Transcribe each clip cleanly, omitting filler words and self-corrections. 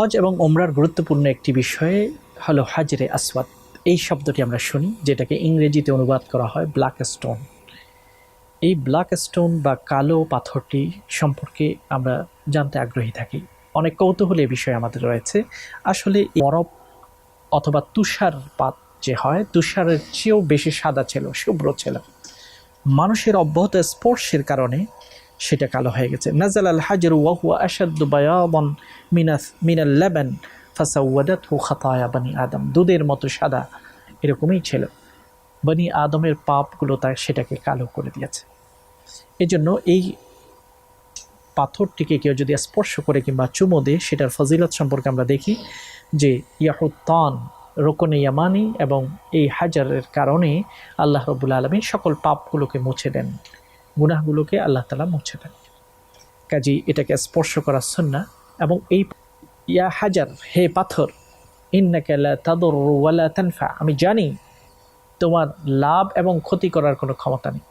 হজ এবং ওমরার গুরুত্বপূর্ণ একটি বিষয়ে হলো হাজরে আসওয়াদ। এই শব্দটি আমরা শুনি, যেটাকে ইংরেজিতে অনুবাদ করা হয় ব্ল্যাক স্টোন। এই ব্ল্যাক স্টোন বা কালো পাথরটি সম্পর্কে আমরা জানতে আগ্রহী থাকি। অনেক কৌতূহল এ বিষয়ে আমাদের রয়েছে। আসলে বরফ অথবা তুষারপাত যে হয়, তুষারের চেয়েও বেশি সাদা ছিল, শুভ্র ছিল। মানুষের অব্যাহত স্পর্শের কারণে সেটা কালো হয়ে গেছে। নাজাল আল হাজরু ওয়া হুয়া আশাদ্দু বায়াদান মিনাল লাবান ফাসাওয়াদাতহু খাতায়া বনি আদম। দুধের মতো সাদা এরকমই ছিল। বনি আদমের পাপগুলো তাই সেটাকে কালো করে দিয়েছে। এজন্য এই পাথরটিকে কেউ যদি স্পর্শ করে কিংবা চুমো দেয়, সেটার ফজিলত সম্পর্কে আমরা দেখি যে ইয়াহুত্তান, রোকনে ইয়ামানি এবং এই হাজারের কারণে আল্লাহ রাব্বুল আলামিন সকল পাপগুলোকে মুছে দেন, গুনাহগুলোকে আল্লাহ তাআলা মুছে দেন। কাজেই এটাকে স্পর্শ করা সুন্নাহ। এবং এই ইয়া হাজার, হে পাথর, ইন্নাকা লা তাদুররু ওয়া লা তানফা, আমি জানি তোমার লাভ এবং ক্ষতি করার কোনো ক্ষমতা নেই।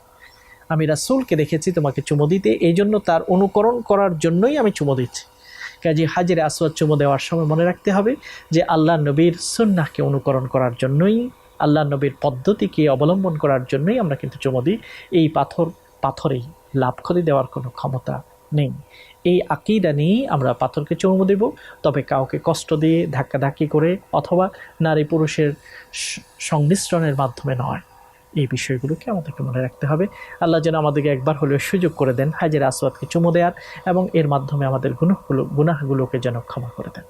আমি রাসূলকে দেখেছি তোমাকে চুমো দিতে, এই জন্য তার অনুকরণ করার জন্যই আমি চুমো দিচ্ছি। কাজে হাজরে আসওয়াদ চুমো দেওয়ার সময় মনে রাখতে হবে যে আল্লাহ নবীর সুন্নাহকে অনুকরণ করার জন্যই, আল্লাহ নবীর পদ্ধতিকে অবলম্বন করার জন্যই আমরা কিন্তু চুমো দিই। এই পাথরেই লাভ ক্ষতি দেওয়ার কোনো ক্ষমতা নেই। এই আকীদা নিয়েই আমরা পাথরকে চুমো দেব, তবে কাউকে কষ্ট দিয়ে ধাক্কাধাক্কি করে অথবা নারী পুরুষের সংমিশ্রণের মাধ্যমে নয়। এই বিষয়গুলোকে আমাদেরকে মনে রাখতে হবে। আল্লাহ যেন আমাদেরকে একবার হলেও সুযোগ করে দেন হাজরে আসওয়াদকে চুমো দেওয়ার, এবং এর মাধ্যমে আমাদের গুনাহগুলোকে যেন ক্ষমা করে দেন।